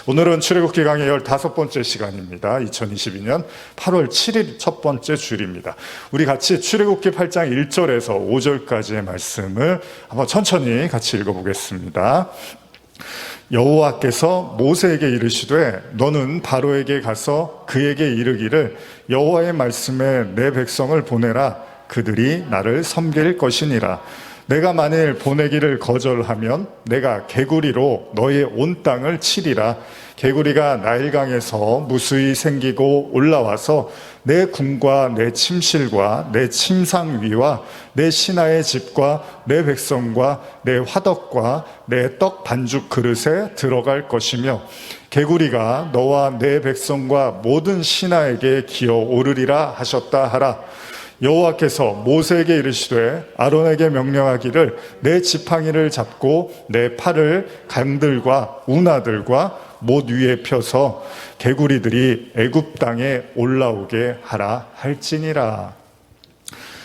오늘은 출애굽기 강의 15번째 시간입니다. 2022년 8월 7일 첫 번째 주일입니다. 우리 같이 출애굽기 8장 1절에서 5절까지의 말씀을 한번 천천히 같이 읽어보겠습니다. 여호와께서 모세에게 이르시되 너는 바로에게 가서 그에게 이르기를 여호와의 말씀에 내 백성을 보내라. 그들이 나를 섬길 것이니라. 내가 만일 보내기를 거절하면 내가 개구리로 너의 온 땅을 치리라. 개구리가 나일강에서 무수히 생기고 올라와서 내 궁과 내 침실과 내 침상 위와 내 신하의 집과 내 백성과 내 화덕과 내 떡 반죽 그릇에 들어갈 것이며 개구리가 너와 내 백성과 모든 신하에게 기어 오르리라 하셨다 하라. 여호와께서 모세에게 이르시되 아론에게 명령하기를 내 지팡이를 잡고 내 팔을 강들과 운하들과 못 위에 펴서 개구리들이 애굽 땅에 올라오게 하라 할지니라.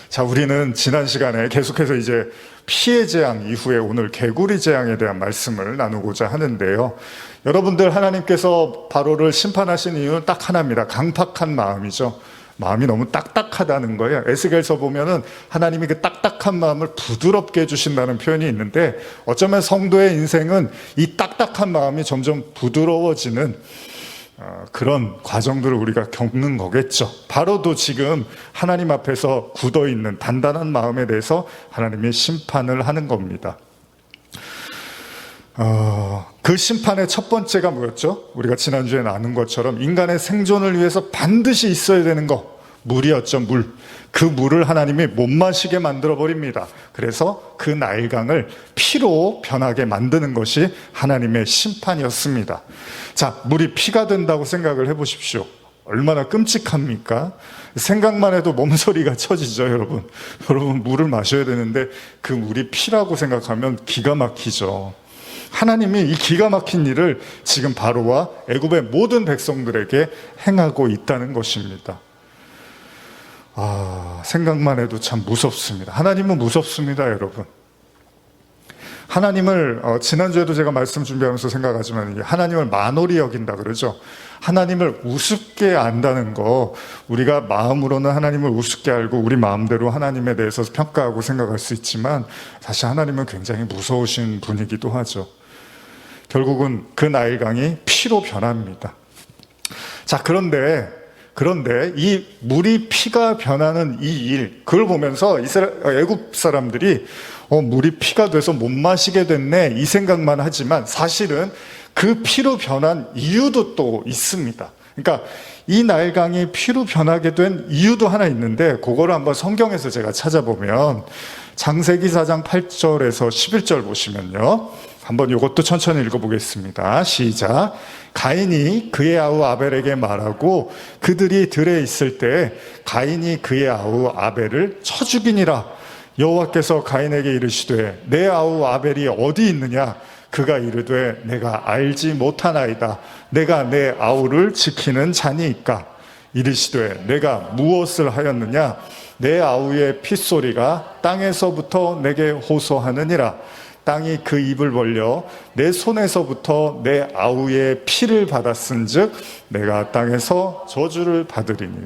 자, 우리는 지난 시간에 계속해서 이제 피해 재앙 이후에 오늘 개구리 재앙에 대한 말씀을 나누고자 하는데요. 여러분들, 하나님께서 바로를 심판하신 이유는 딱 하나입니다. 강팍한 마음이죠. 마음이 너무 딱딱하다는 거예요. 에스겔서 보면은 하나님이 그 딱딱한 마음을 부드럽게 해주신다는 표현이 있는데, 어쩌면 성도의 인생은 이 딱딱한 마음이 점점 부드러워지는 그런 과정들을 우리가 겪는 거겠죠. 바로도 지금 하나님 앞에서 굳어있는 단단한 마음에 대해서 하나님이 심판을 하는 겁니다. 그 심판의 첫 번째가 뭐였죠? 우리가 지난주에 나눈 것처럼 인간의 생존을 위해서 반드시 있어야 되는 거, 물이었죠. 물. 그 물을 하나님이 못 마시게 만들어 버립니다. 그래서 그 나일강을 피로 변하게 만드는 것이 하나님의 심판이었습니다. 자, 물이 피가 된다고 생각을 해보십시오. 얼마나 끔찍합니까? 생각만 해도 몸서리가 쳐지죠, 여러분. 여러분, 물을 마셔야 되는데 그 물이 피라고 생각하면 기가 막히죠. 하나님이 이 기가 막힌 일을 지금 바로와 애굽의 모든 백성들에게 행하고 있다는 것입니다. 생각만 해도 참 무섭습니다. 하나님은 무섭습니다, 여러분. 하나님을 지난주에도 제가 말씀 준비하면서 생각하지만 하나님을 만홀히 여긴다 그러죠. 하나님을 우습게 안다는 거, 우리가 마음으로는 하나님을 우습게 알고 우리 마음대로 하나님에 대해서 평가하고 생각할 수 있지만 사실 하나님은 굉장히 무서우신 분이기도 하죠. 결국은 그 나일강이 피로 변합니다. 자, 그런데 이 물이 피가 변하는 이 일, 그걸 보면서 애굽 사람들이 물이 피가 돼서 못 마시게 됐네, 이 생각만 하지만 사실은 그 피로 변한 이유도 또 있습니다. 그러니까 이 나일강이 피로 변하게 된 이유도 하나 있는데, 그거를 한번 성경에서 제가 찾아보면 창세기 4장 8절에서 11절 보시면요, 한번 이것도 천천히 읽어보겠습니다. 시작. 가인이 그의 아우 아벨에게 말하고 그들이 들에 있을 때 가인이 그의 아우 아벨을 쳐 죽이니라. 여호와께서 가인에게 이르시되 내 아우 아벨이 어디 있느냐? 그가 이르되 내가 알지 못하나이다. 내가 내 아우를 지키는 자니이까. 이르시되 내가 무엇을 하였느냐? 내 아우의 핏소리가 땅에서부터 내게 호소하느니라. 땅이 그 입을 벌려 내 손에서부터 내 아우의 피를 받았은즉 내가 땅에서 저주를 받으리니.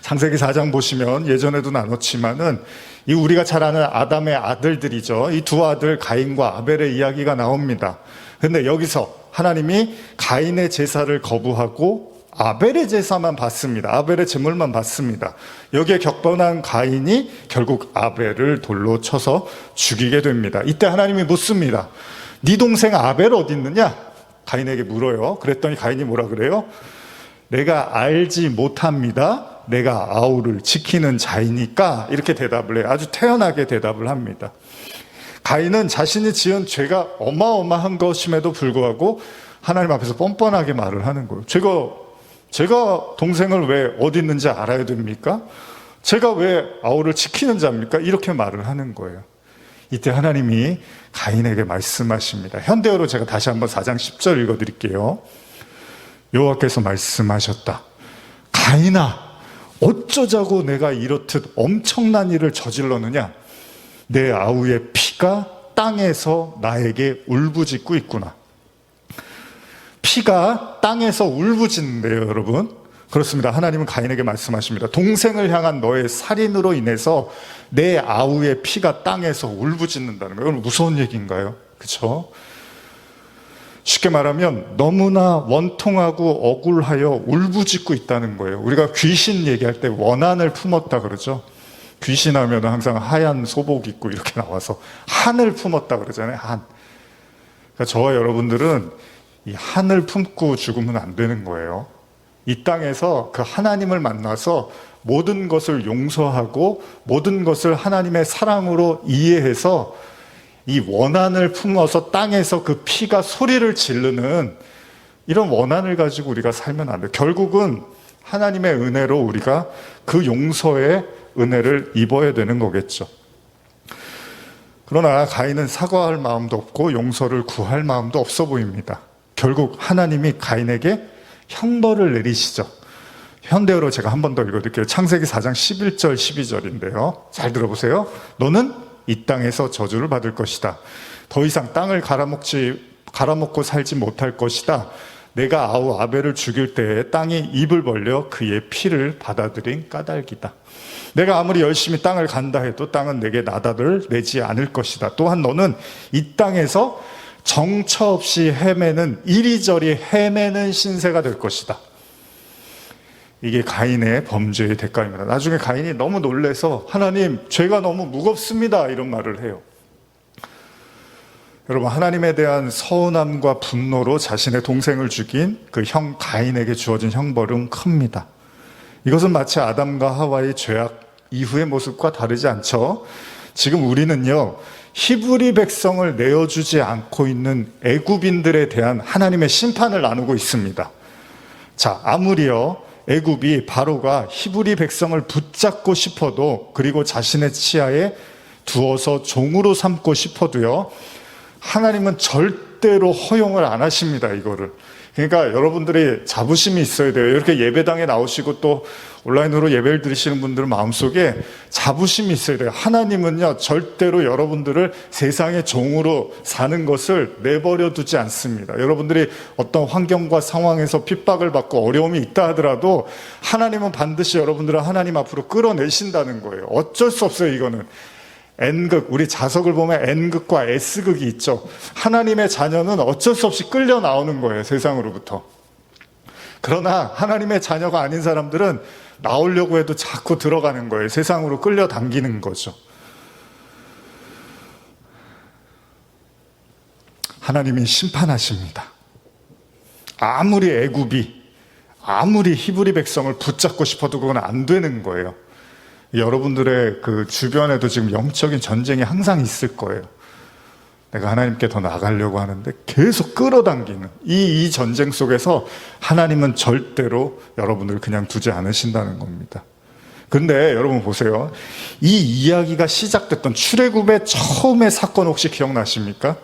창세기 4장 보시면 예전에도 나눴지만은 이 우리가 잘 아는 아담의 아들들이죠. 이 두 아들 가인과 아벨의 이야기가 나옵니다. 근데 여기서 하나님이 가인의 제사를 거부하고 아벨의 제사만 받습니다. 아벨의 제물만 받습니다. 여기에 격분한 가인이 결국 아벨을 돌로 쳐서 죽이게 됩니다. 이때 하나님이 묻습니다. 네 동생 아벨 어디 있느냐? 가인에게 물어요. 그랬더니 가인이 뭐라 그래요? 내가 알지 못합니다. 내가 아우를 지키는 자이니까. 이렇게 대답을 해요. 아주 태연하게 대답을 합니다. 가인은 자신이 지은 죄가 어마어마한 것임에도 불구하고 하나님 앞에서 뻔뻔하게 말을 하는 거예요. 제가 동생을 왜 어디 있는지 알아야 됩니까? 제가 왜 아우를 지키는 자입니까? 이렇게 말을 하는 거예요. 이때 하나님이 가인에게 말씀하십니다. 현대어로 제가 다시 한번 4장 10절 읽어드릴게요. 여호와께서 말씀하셨다. 가인아, 어쩌자고 내가 이렇듯 엄청난 일을 저질렀느냐? 내 아우의 피가 땅에서 나에게 울부짖고 있구나. 피가 땅에서 울부짖는데요, 여러분. 그렇습니다. 하나님은 가인에게 말씀하십니다. 동생을 향한 너의 살인으로 인해서 내 아우의 피가 땅에서 울부짖는다는 거예요. 이건 무서운 얘기인가요? 그렇죠? 쉽게 말하면 너무나 원통하고 억울하여 울부짖고 있다는 거예요. 우리가 귀신 얘기할 때 원한을 품었다 그러죠. 귀신 하면 항상 하얀 소복 입고 이렇게 나와서 한을 품었다 그러잖아요. 한. 그러니까 저와 여러분들은 이 한을 품고 죽으면 안 되는 거예요. 이 땅에서 그 하나님을 만나서 모든 것을 용서하고 모든 것을 하나님의 사랑으로 이해해서 이 원한을 품어서 땅에서 그 피가 소리를 지르는 이런 원한을 가지고 우리가 살면 안 돼요. 결국은 하나님의 은혜로 우리가 그 용서의 은혜를 입어야 되는 거겠죠. 그러나 가인은 사과할 마음도 없고 용서를 구할 마음도 없어 보입니다. 결국 하나님이 가인에게 형벌을 내리시죠. 현대어로 제가 한 번 더 읽어드릴게요. 창세기 4장 11절 12절인데요. 잘 들어보세요. 너는 이 땅에서 저주를 받을 것이다. 더 이상 땅을 갈아먹고 살지 못할 것이다. 내가 아우 아벨을 죽일 때에 땅이 입을 벌려 그의 피를 받아들인 까닭이다. 내가 아무리 열심히 땅을 간다 해도 땅은 내게 나다를 내지 않을 것이다. 또한 너는 이 땅에서 정처 없이 헤매는 이리저리 헤매는 신세가 될 것이다. 이게 가인의 범죄의 대가입니다. 나중에 가인이 너무 놀래서 하나님 죄가 너무 무겁습니다 이런 말을 해요. 여러분, 하나님에 대한 서운함과 분노로 자신의 동생을 죽인 그 형 가인에게 주어진 형벌은 큽니다. 이것은 마치 아담과 하와의 죄악 이후의 모습과 다르지 않죠. 지금 우리는요, 히브리 백성을 내어주지 않고 있는 애굽인들에 대한 하나님의 심판을 나누고 있습니다. 자, 아무리요 애굽이 바로가 히브리 백성을 붙잡고 싶어도, 그리고 자신의 치하에 두어서 종으로 삼고 싶어도요, 하나님은 절대로 허용을 안 하십니다, 이거를. 그러니까 여러분들이 자부심이 있어야 돼요. 이렇게 예배당에 나오시고 또 온라인으로 예배를 드리시는 분들 마음속에 자부심이 있어야 돼요. 하나님은요, 절대로 여러분들을 세상의 종으로 사는 것을 내버려 두지 않습니다. 여러분들이 어떤 환경과 상황에서 핍박을 받고 어려움이 있다 하더라도 하나님은 반드시 여러분들을 하나님 앞으로 끌어내신다는 거예요. 어쩔 수 없어요, 이거는. N극, 우리 자석을 보면 N극과 S극이 있죠. 하나님의 자녀는 어쩔 수 없이 끌려 나오는 거예요, 세상으로부터. 그러나 하나님의 자녀가 아닌 사람들은 나오려고 해도 자꾸 들어가는 거예요. 세상으로 끌려당기는 거죠. 하나님이 심판하십니다. 아무리 애굽이, 아무리 히브리 백성을 붙잡고 싶어도 그건 안 되는 거예요. 여러분들의 그 주변에도 지금 영적인 전쟁이 항상 있을 거예요. 내가 하나님께 더 나가려고 하는데 계속 끌어당기는 이 전쟁 속에서 하나님은 절대로 여러분들을 그냥 두지 않으신다는 겁니다. 근데 여러분 보세요. 이 이야기가 시작됐던 출애굽의 처음의 사건 혹시 기억나십니까?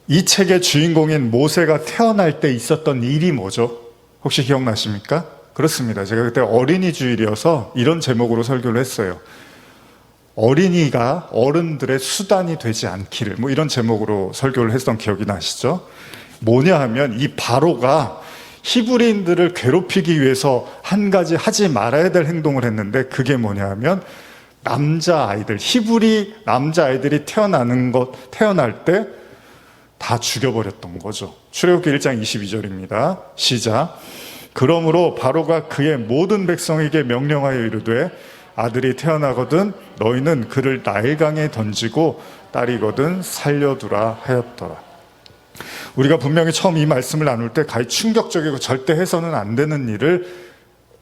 이 책의 주인공인 모세가 태어날 때 있었던 일이 뭐죠? 혹시 기억나십니까? 그렇습니다. 제가 그때 어린이 주일이어서 이런 제목으로 설교를 했어요. 어린이가 어른들의 수단이 되지 않기를, 뭐 이런 제목으로 설교를 했던 기억이 나시죠? 뭐냐 하면 이 바로가 히브리인들을 괴롭히기 위해서 한 가지 하지 말아야 될 행동을 했는데, 그게 뭐냐 하면 남자아이들, 히브리 남자아이들이 태어날 때 다 죽여버렸던 거죠. 출애굽기 1장 22절입니다. 시작. 그러므로 바로가 그의 모든 백성에게 명령하여 이르되 아들이 태어나거든 너희는 그를 나일강에 던지고 딸이거든 살려두라 하였더라. 우리가 분명히 처음 이 말씀을 나눌 때 가히 충격적이고 절대 해서는 안 되는 일을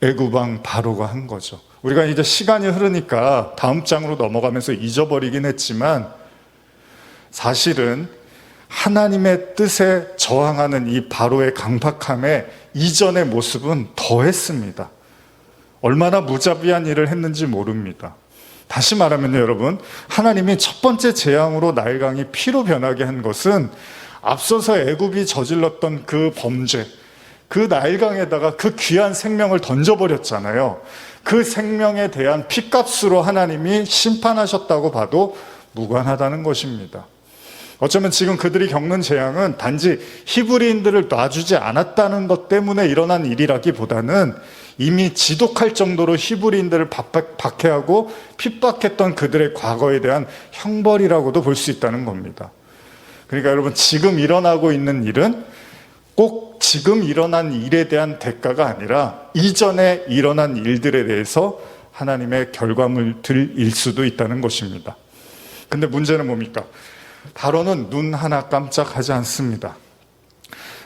애굽왕 바로가 한 거죠. 우리가 이제 시간이 흐르니까 다음 장으로 넘어가면서 잊어버리긴 했지만, 사실은 하나님의 뜻에 저항하는 이 바로의 강박함에 이전의 모습은 더했습니다. 얼마나 무자비한 일을 했는지 모릅니다. 다시 말하면요, 여러분, 하나님이 첫 번째 재앙으로 나일강이 피로 변하게 한 것은 앞서서 애굽이 저질렀던 그 범죄, 그 나일강에다가 그 귀한 생명을 던져버렸잖아요. 그 생명에 대한 피값으로 하나님이 심판하셨다고 봐도 무관하다는 것입니다. 어쩌면 지금 그들이 겪는 재앙은 단지 히브리인들을 놔주지 않았다는 것 때문에 일어난 일이라기보다는 이미 지독할 정도로 히브리인들을 박해하고 핍박했던 그들의 과거에 대한 형벌이라고도 볼 수 있다는 겁니다. 그러니까 여러분, 지금 일어나고 있는 일은 꼭 지금 일어난 일에 대한 대가가 아니라 이전에 일어난 일들에 대해서 하나님의 결과물들일 수도 있다는 것입니다. 근데 문제는 뭡니까? 바로는 눈 하나 깜짝하지 않습니다.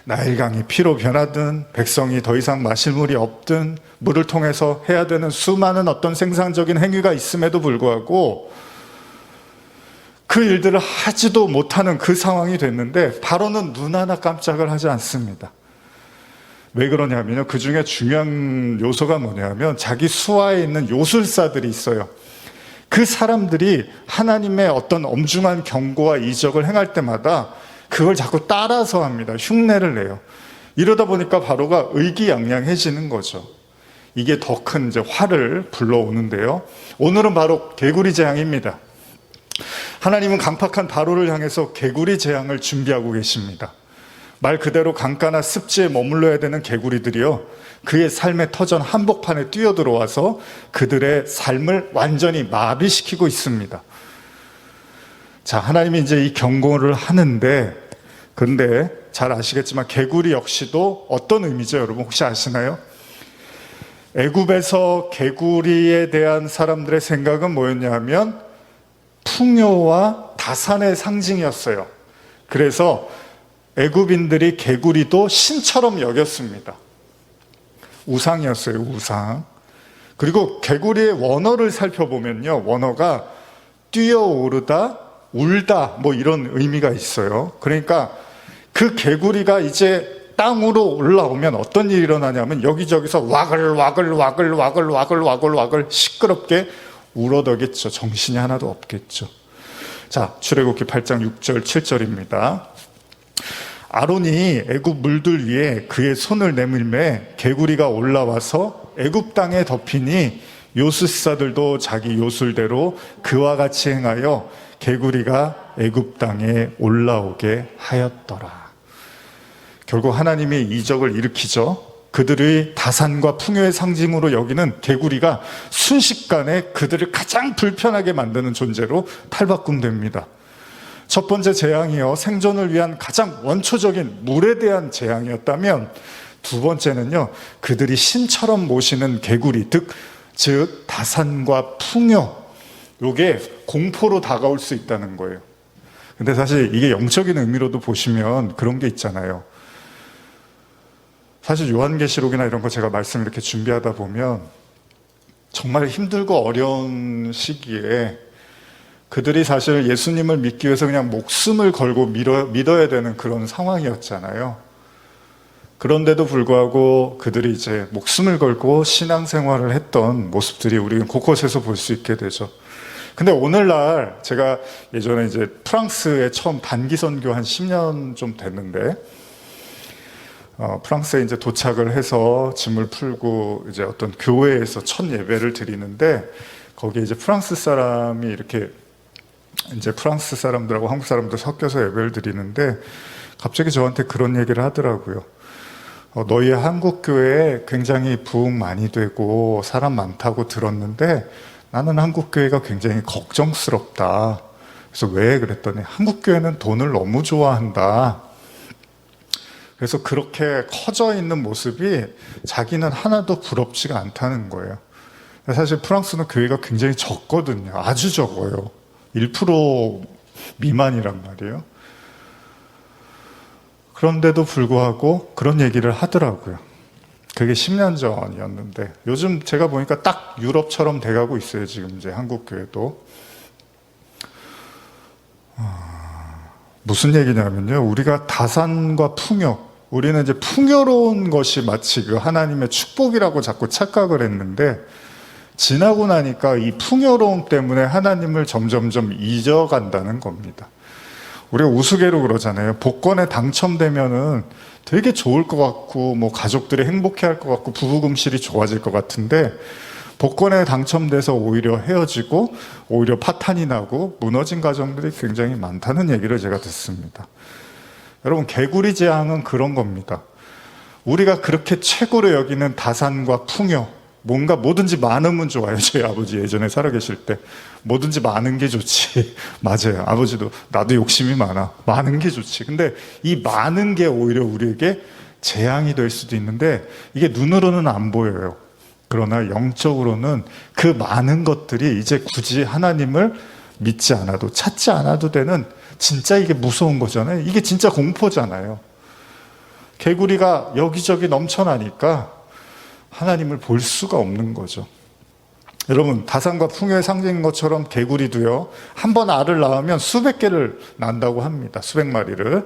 나일강이 피로 변하든, 백성이 더 이상 마실 물이 없든, 물을 통해서 해야 되는 수많은 어떤 생산적인 행위가 있음에도 불구하고 그 일들을 하지도 못하는 그 상황이 됐는데 바로는 눈 하나 깜짝을 하지 않습니다. 왜 그러냐면요, 그 중에 중요한 요소가 뭐냐면 자기 수하에 있는 요술사들이 있어요. 그 사람들이 하나님의 어떤 엄중한 경고와 이적을 행할 때마다 그걸 자꾸 따라서 합니다. 흉내를 내요. 이러다 보니까 바로가 의기양양해지는 거죠. 이게 더 큰 이제 화를 불러오는데요. 오늘은 바로 개구리 재앙입니다. 하나님은 강팍한 바로를 향해서 개구리 재앙을 준비하고 계십니다. 말 그대로 강가나 습지에 머물러야 되는 개구리들이요, 그의 삶의 터전 한복판에 뛰어들어와서 그들의 삶을 완전히 마비시키고 있습니다. 자, 하나님이 이제 이 경고를 하는데, 그런데 잘 아시겠지만 개구리 역시도 어떤 의미죠? 여러분 혹시 아시나요? 애굽에서 개구리에 대한 사람들의 생각은 뭐였냐 하면 풍요와 다산의 상징이었어요. 그래서 애굽인들이 개구리도 신처럼 여겼습니다. 우상이었어요, 우상. 그리고 개구리의 원어를 살펴보면요, 원어가 뛰어오르다, 울다, 뭐 이런 의미가 있어요. 그러니까 그 개구리가 이제 땅으로 올라오면 어떤 일이 일어나냐면 여기저기서 와글 시끄럽게 울어대겠죠. 정신이 하나도 없겠죠. 자, 출애굽기 8장 6절 7절입니다. 아론이 애굽 물들 위에 그의 손을 내밀매 개구리가 올라와서 애굽 땅에 덮이니 요술사들도 자기 요술대로 그와 같이 행하여 개구리가 애굽 땅에 올라오게 하였더라. 결국 하나님의 이적을 일으키죠. 그들의 다산과 풍요의 상징으로 여기는 개구리가 순식간에 그들을 가장 불편하게 만드는 존재로 탈바꿈됩니다. 첫 번째 재앙이요, 생존을 위한 가장 원초적인 물에 대한 재앙이었다면, 두 번째는요, 그들이 신처럼 모시는 개구리, 즉 다산과 풍요, 요게 공포로 다가올 수 있다는 거예요. 근데 사실 이게 영적인 의미로도 보시면 그런 게 있잖아요. 사실 요한계시록이나 이런 거 제가 말씀 이렇게 준비하다 보면 정말 힘들고 어려운 시기에 그들이 사실 예수님을 믿기 위해서 그냥 목숨을 걸고 믿어야 되는 그런 상황이었잖아요. 그런데도 불구하고 그들이 이제 목숨을 걸고 신앙생활을 했던 모습들이 우리는 곳곳에서 볼 수 있게 되죠. 근데 오늘날 제가 예전에 이제 프랑스에 처음 단기 선교 한 10년 좀 됐는데, 프랑스에 이제 도착을 해서 짐을 풀고 이제 어떤 교회에서 첫 예배를 드리는데, 거기에 이제 프랑스 사람이 이렇게 이제 프랑스 사람들하고 한국 사람들 섞여서 예배를 드리는데 갑자기 저한테 그런 얘기를 하더라고요. 너희 한국 교회에 굉장히 부흥 많이 되고 사람 많다고 들었는데 나는 한국 교회가 굉장히 걱정스럽다. 그래서 왜 그랬더니 한국 교회는 돈을 너무 좋아한다. 그래서 그렇게 커져 있는 모습이 자기는 하나도 부럽지가 않다는 거예요. 사실 프랑스는 교회가 굉장히 적거든요. 아주 적어요. 1% 미만이란 말이에요. 그런데도 불구하고 그런 얘기를 하더라고요. 그게 10년 전이었는데 요즘 제가 보니까 딱 유럽처럼 돼가고 있어요. 지금 이제 한국 교회도. 무슨 얘기냐면요, 우리가 다산과 풍요, 우리는 이제 풍요로운 것이 마치 그 하나님의 축복이라고 자꾸 착각을 했는데, 지나고 나니까 이 풍요로움 때문에 하나님을 점점점 잊어간다는 겁니다. 우리가 우스개로 그러잖아요. 복권에 당첨되면은 되게 좋을 것 같고, 뭐 가족들이 행복해 할 것 같고, 부부금실이 좋아질 것 같은데, 복권에 당첨돼서 오히려 헤어지고 오히려 파탄이 나고 무너진 가정들이 굉장히 많다는 얘기를 제가 듣습니다. 여러분, 개구리 재앙은 그런 겁니다. 우리가 그렇게 최고로 여기는 다산과 풍요, 뭔가 뭐든지 많으면 좋아요. 저희 아버지 예전에 살아계실 때 뭐든지 많은 게 좋지. 맞아요. 아버지도 나도 욕심이 많은 게 좋지. 근데 이 많은 게 오히려 우리에게 재앙이 될 수도 있는데 이게 눈으로는 안 보여요. 그러나 영적으로는 그 많은 것들이 이제 굳이 하나님을 믿지 않아도 찾지 않아도 되는, 진짜 이게 무서운 거잖아요. 이게 진짜 공포잖아요. 개구리가 여기저기 넘쳐나니까 하나님을 볼 수가 없는 거죠. 여러분, 다산과 풍요의 상징인 것처럼 개구리도요, 한 번 알을 낳으면 수백 개를 낳는다고 합니다. 수백 마리를.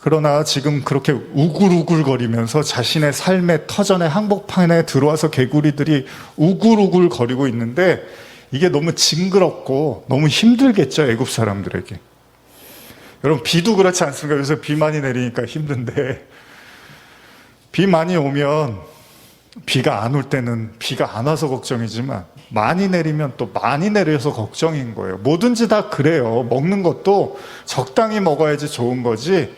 그러나 지금 그렇게 우글우글거리면서 자신의 삶의 터전의 항복판에 들어와서 개구리들이 우글우글거리고 있는데, 이게 너무 징그럽고 너무 힘들겠죠, 애굽 사람들에게. 여러분, 비도 그렇지 않습니까? 요새 비 많이 내리니까 힘든데, 비 많이 오면, 비가 안 올 때는 비가 안 와서 걱정이지만 많이 내리면 또 많이 내려서 걱정인 거예요. 뭐든지 다 그래요. 먹는 것도 적당히 먹어야지 좋은 거지,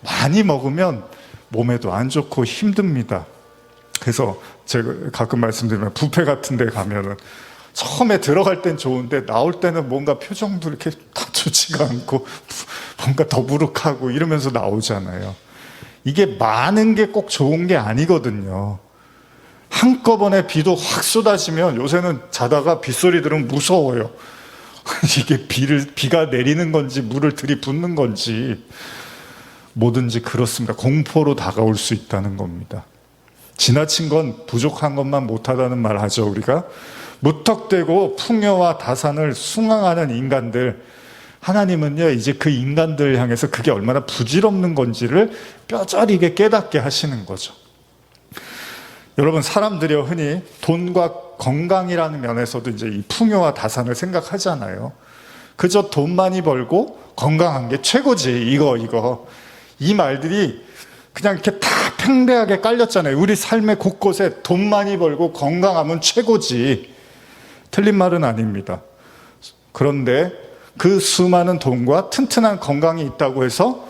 많이 먹으면 몸에도 안 좋고 힘듭니다. 그래서 제가 가끔 말씀드리면 뷔페 같은 데 가면은 처음에 들어갈 땐 좋은데 나올 때는 뭔가 표정도 이렇게 다 좋지가 않고 뭔가 더부룩하고 이러면서 나오잖아요. 이게 많은 게 꼭 좋은 게 아니거든요. 한꺼번에 비도 확 쏟아지면 요새는 자다가 빗소리 들으면 무서워요. 이게 비가 내리는 건지 물을 들이붓는 건지, 뭐든지 그렇습니다. 공포로 다가올 수 있다는 겁니다. 지나친 건 부족한 것만 못하다는 말 하죠, 우리가. 무턱대고 풍요와 다산을 숭앙하는 인간들, 하나님은요 이제 그 인간들 향해서 그게 얼마나 부질없는 건지를 뼈저리게 깨닫게 하시는 거죠. 여러분, 사람들이 흔히 돈과 건강이라는 면에서도 이제 이 풍요와 다산을 생각하잖아요. 그저 돈 많이 벌고 건강한 게 최고지, 이거. 이 말들이 그냥 이렇게 다 팽배하게 깔렸잖아요. 우리 삶의 곳곳에 돈 많이 벌고 건강하면 최고지. 틀린 말은 아닙니다. 그런데 그 수많은 돈과 튼튼한 건강이 있다고 해서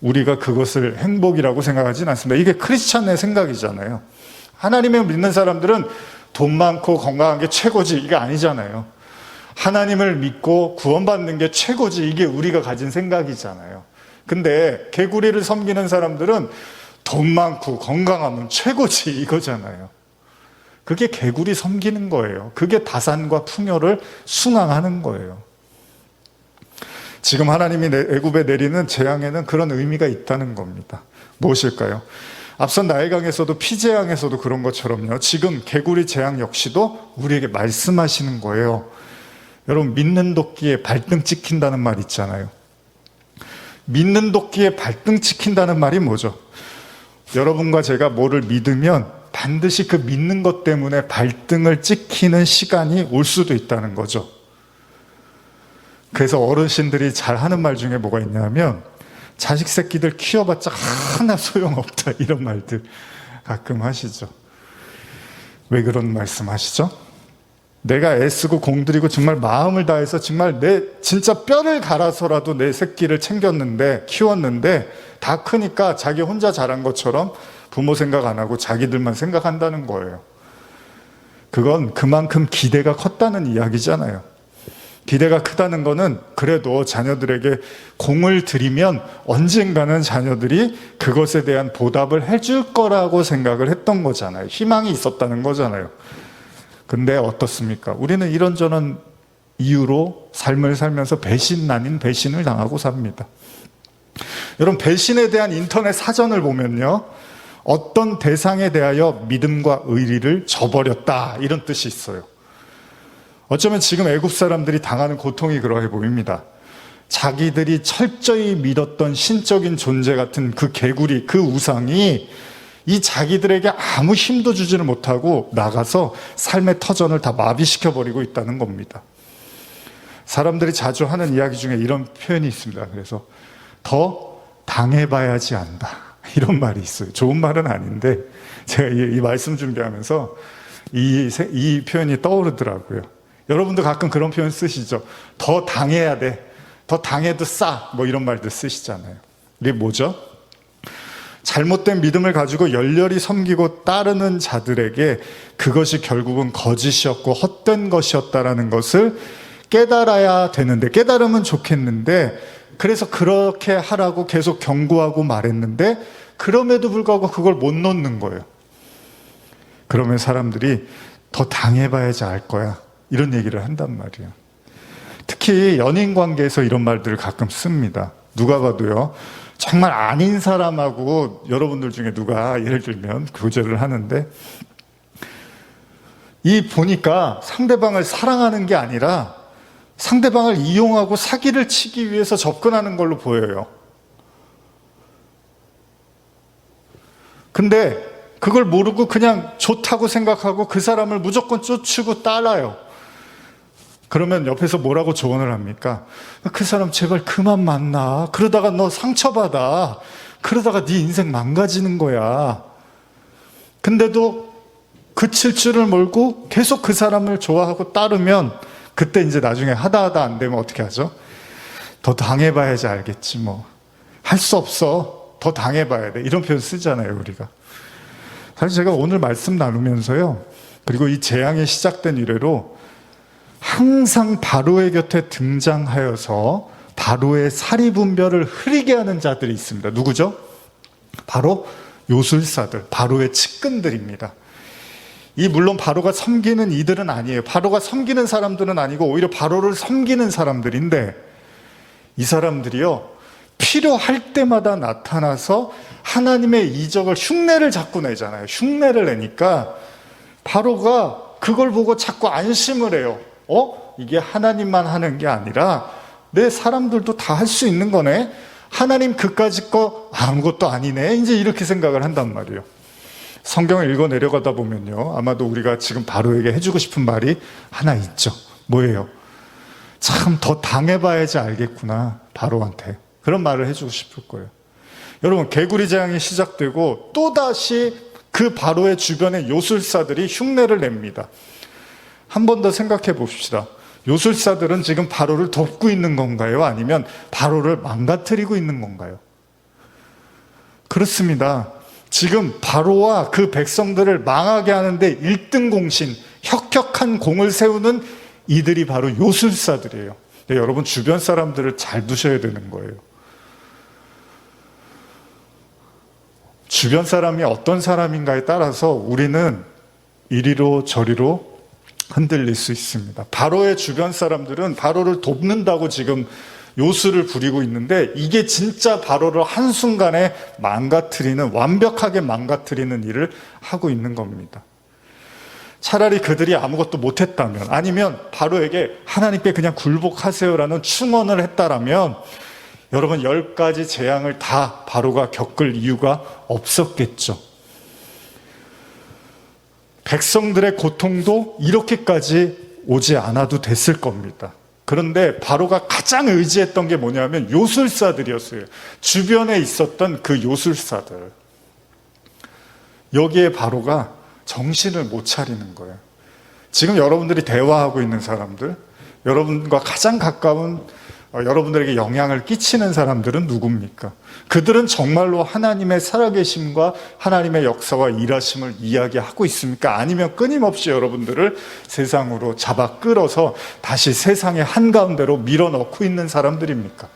우리가 그것을 행복이라고 생각하진 않습니다. 이게 크리스찬의 생각이잖아요. 하나님을 믿는 사람들은 돈 많고 건강한 게 최고지, 이게 아니잖아요. 하나님을 믿고 구원받는 게 최고지, 이게 우리가 가진 생각이잖아요. 근데 개구리를 섬기는 사람들은 돈 많고 건강하면 최고지, 이거잖아요. 그게 개구리 섬기는 거예요. 그게 다산과 풍요를 숭앙하는 거예요. 지금 하나님이 애굽에 내리는 재앙에는 그런 의미가 있다는 겁니다. 무엇일까요? 앞선 나일강에서도 피재앙에서도 그런 것처럼요, 지금 개구리 재앙 역시도 우리에게 말씀하시는 거예요. 여러분, 믿는 도끼에 발등 찍힌다는 말 있잖아요. 믿는 도끼에 발등 찍힌다는 말이 뭐죠? 여러분과 제가 뭐를 믿으면 반드시 그 믿는 것 때문에 발등을 찍히는 시간이 올 수도 있다는 거죠. 그래서 어르신들이 잘 하는 말 중에 뭐가 있냐면, 자식 새끼들 키워봤자 하나 소용없다, 이런 말들 가끔 하시죠. 왜 그런 말씀 하시죠? 내가 애쓰고 공들이고 정말 마음을 다해서 정말 진짜 뼈를 갈아서라도 내 새끼를 챙겼는데, 키웠는데 다 크니까 자기 혼자 자란 것처럼 부모 생각 안 하고 자기들만 생각한다는 거예요. 그건 그만큼 기대가 컸다는 이야기잖아요. 기대가 크다는 거는 그래도 자녀들에게 공을 들이면 언젠가는 자녀들이 그것에 대한 보답을 해줄 거라고 생각을 했던 거잖아요. 희망이 있었다는 거잖아요. 근데 어떻습니까? 우리는 이런저런 이유로 삶을 살면서 배신 아닌 배신을 당하고 삽니다. 여러분, 배신에 대한 인터넷 사전을 보면요, 어떤 대상에 대하여 믿음과 의리를 저버렸다, 이런 뜻이 있어요. 어쩌면 지금 애굽 사람들이 당하는 고통이 그러해 보입니다. 자기들이 철저히 믿었던 신적인 존재 같은 그 개구리, 그 우상이 이 자기들에게 아무 힘도 주지를 못하고 나가서 삶의 터전을 다 마비시켜버리고 있다는 겁니다. 사람들이 자주 하는 이야기 중에 이런 표현이 있습니다. 그래서 더 당해봐야지 안다, 이런 말이 있어요. 좋은 말은 아닌데 제가 이 말씀 준비하면서 이 표현이 떠오르더라고요. 여러분도 가끔 그런 표현 쓰시죠. 더 당해야 돼. 더 당해도 싸. 뭐 이런 말들 쓰시잖아요. 이게 뭐죠? 잘못된 믿음을 가지고 열렬히 섬기고 따르는 자들에게 그것이 결국은 거짓이었고 헛된 것이었다라는 것을 깨달아야 되는데, 깨달으면 좋겠는데, 그래서 그렇게 하라고 계속 경고하고 말했는데 그럼에도 불구하고 그걸 못 놓는 거예요. 그러면 사람들이 더 당해봐야지 알 거야, 이런 얘기를 한단 말이에요. 특히 연인 관계에서 이런 말들을 가끔 씁니다. 누가 봐도요, 정말 아닌 사람하고 여러분들 중에 누가 예를 들면 교제를 하는데, 이 보니까 상대방을 사랑하는 게 아니라 상대방을 이용하고 사기를 치기 위해서 접근하는 걸로 보여요. 근데 그걸 모르고 그냥 좋다고 생각하고 그 사람을 무조건 쫓고 따라요. 그러면 옆에서 뭐라고 조언을 합니까? 그 사람 제발 그만 만나. 그러다가 너 상처받아. 그러다가 네 인생 망가지는 거야. 근데도 그칠 줄을 몰고 계속 그 사람을 좋아하고 따르면, 그때 이제 나중에 하다 안 되면 어떻게 하죠? 더 당해봐야지 알겠지 뭐. 할 수 없어. 더 당해봐야 돼. 이런 표현 쓰잖아요, 우리가. 사실 제가 오늘 말씀 나누면서요, 그리고 이 재앙이 시작된 이래로 항상 바로의 곁에 등장하여서 바로의 사리분별을 흐리게 하는 자들이 있습니다. 누구죠? 바로 요술사들, 바로의 측근들입니다. 물론 바로가 섬기는 이들은 아니에요. 바로가 섬기는 사람들은 아니고 오히려 바로를 섬기는 사람들인데, 이 사람들이요, 필요할 때마다 나타나서 하나님의 이적을, 흉내를 자꾸 내잖아요. 흉내를 내니까 바로가 그걸 보고 자꾸 안심을 해요. 이게 하나님만 하는 게 아니라 내 사람들도 다 할 수 있는 거네. 하나님 그까짓 거 아무것도 아니네. 이제 이렇게 생각을 한단 말이에요. 성경을 읽어 내려가다 보면요, 아마도 우리가 지금 바로에게 해주고 싶은 말이 하나 있죠. 뭐예요? 참 더 당해봐야지 알겠구나, 바로한테. 그런 말을 해주고 싶을 거예요. 여러분, 개구리 재앙이 시작되고 또다시 그 바로의 주변에 요술사들이 흉내를 냅니다. 한 번 더 생각해 봅시다. 요술사들은 지금 바로를 돕고 있는 건가요? 아니면 바로를 망가뜨리고 있는 건가요? 그렇습니다. 지금 바로와 그 백성들을 망하게 하는데 1등 공신, 혁혁한 공을 세우는 이들이 바로 요술사들이에요. 근데 여러분, 주변 사람들을 잘 두셔야 되는 거예요. 주변 사람이 어떤 사람인가에 따라서 우리는 이리로 저리로 흔들릴 수 있습니다. 바로의 주변 사람들은 바로를 돕는다고 지금 요술을 부리고 있는데, 이게 진짜 바로를 한순간에 망가뜨리는, 완벽하게 망가뜨리는 일을 하고 있는 겁니다. 차라리 그들이 아무것도 못했다면, 아니면 바로에게 하나님께 그냥 굴복하세요라는 충언을 했다라면, 여러분 10가지 재앙을 다 바로가 겪을 이유가 없었겠죠. 백성들의 고통도 이렇게까지 오지 않아도 됐을 겁니다. 그런데 바로가 가장 의지했던 게 뭐냐면 요술사들이었어요. 주변에 있었던 그 요술사들. 여기에 바로가 정신을 못 차리는 거예요. 지금 여러분들이 대화하고 있는 사람들, 여러분과 가장 가까운, 여러분들에게 영향을 끼치는 사람들은 누굽니까? 그들은 정말로 하나님의 살아계심과 하나님의 역사와 일하심을 이야기하고 있습니까? 아니면 끊임없이 여러분들을 세상으로 잡아 끌어서 다시 세상의 한가운데로 밀어넣고 있는 사람들입니까?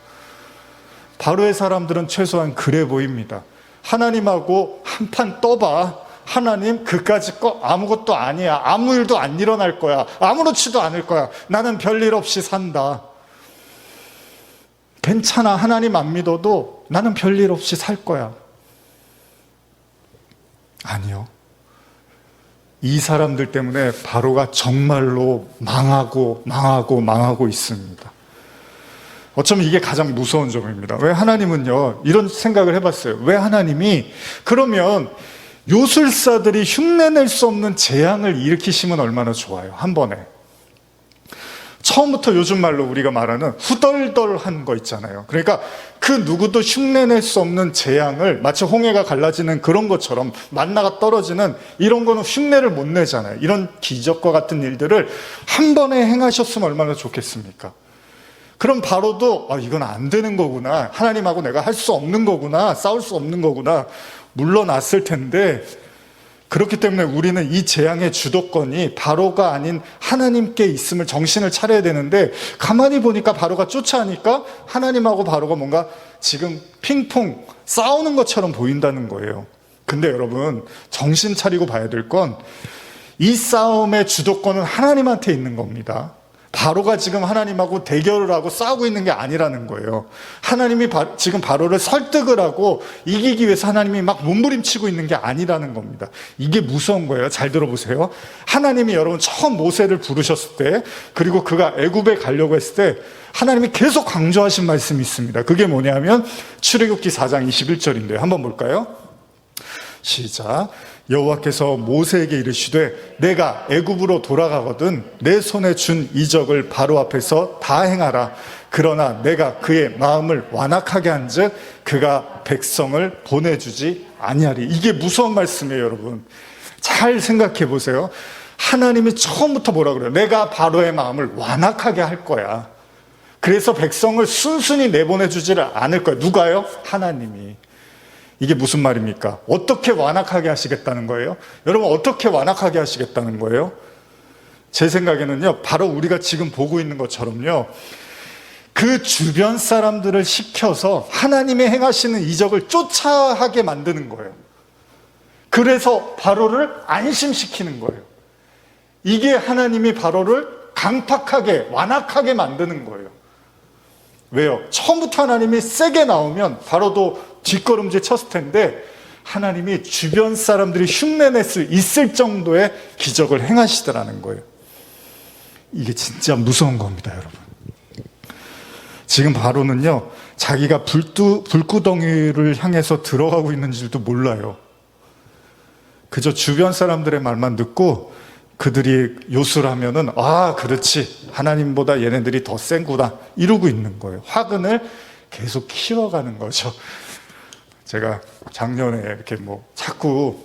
바로의 사람들은 최소한 그래 보입니다. 하나님하고 한판 떠봐. 하나님 그까짓 거 아무것도 아니야. 아무 일도 안 일어날 거야. 아무렇지도 않을 거야. 나는 별일 없이 산다. 괜찮아. 하나님 안 믿어도 나는 별일 없이 살 거야. 아니요. 이 사람들 때문에 바로가 정말로 망하고 있습니다. 어쩌면 이게 가장 무서운 점입니다. 왜 하나님은요, 이런 생각을 해봤어요. 왜 하나님이 그러면 요술사들이 흉내낼 수 없는 재앙을 일으키시면 얼마나 좋아요. 한 번에. 처음부터 요즘 말로 우리가 말하는 후덜덜한 거 있잖아요. 그러니까 그 누구도 흉내낼 수 없는 재앙을 마치 홍해가 갈라지는 그런 것처럼 만나가 떨어지는 이런 거는 흉내를 못 내잖아요. 이런 기적과 같은 일들을 한 번에 행하셨으면 얼마나 좋겠습니까? 그럼 바로도 이건 안 되는 거구나. 하나님하고 내가 할 수 없는 거구나. 싸울 수 없는 거구나. 물러났을 텐데, 그렇기 때문에 우리는 이 재앙의 주도권이 바로가 아닌 하나님께 있음을 정신을 차려야 되는데, 가만히 보니까 바로가 쫓아하니까 하나님하고 바로가 뭔가 지금 핑퐁 싸우는 것처럼 보인다는 거예요. 근데 여러분, 정신 차리고 봐야 될 건 이 싸움의 주도권은 하나님한테 있는 겁니다. 바로가 지금 하나님하고 대결을 하고 싸우고 있는 게 아니라는 거예요. 하나님이 지금 바로를 설득을 하고 이기기 위해서 하나님이 막 몸부림치고 있는 게 아니라는 겁니다. 이게 무서운 거예요. 잘 들어보세요. 하나님이 여러분 처음 모세를 부르셨을 때, 그리고 그가 애굽에 가려고 했을 때 하나님이 계속 강조하신 말씀이 있습니다. 그게 뭐냐면 출애굽기 4장 21절인데요. 한번 볼까요? 시작. 여호와께서 모세에게 이르시되 내가 애굽으로 돌아가거든 내 손에 준 이적을 바로 앞에서 다 행하라. 그러나 내가 그의 마음을 완악하게 한즉 그가 백성을 보내주지 아니하리. 이게 무서운 말씀이에요. 여러분 잘 생각해 보세요. 하나님이 처음부터 뭐라 그래요? 내가 바로의 마음을 완악하게 할 거야. 그래서 백성을 순순히 내보내주지를 않을 거야. 누가요? 하나님이. 이게 무슨 말입니까? 어떻게 완악하게 하시겠다는 거예요? 여러분 어떻게 완악하게 하시겠다는 거예요? 제 생각에는요, 바로 우리가 지금 보고 있는 것처럼요, 그 주변 사람들을 시켜서 하나님의 행하시는 이적을 쫓아하게 만드는 거예요. 그래서 바로를 안심시키는 거예요. 이게 하나님이 바로를 강팍하게 완악하게 만드는 거예요. 왜요? 처음부터 하나님이 세게 나오면 바로도 뒷걸음질 쳤을 텐데, 하나님이 주변 사람들이 흉내낼 수 있을 정도의 기적을 행하시더라는 거예요. 이게 진짜 무서운 겁니다, 여러분. 지금 바로는요, 자기가 불구덩이를 향해서 들어가고 있는 줄도 몰라요. 그저 주변 사람들의 말만 듣고 그들이 요술 하면은, 그렇지, 하나님보다 얘네들이 더 센구나 이러고 있는 거예요. 화근을 계속 키워가는 거죠. 제가 작년에 이렇게 자꾸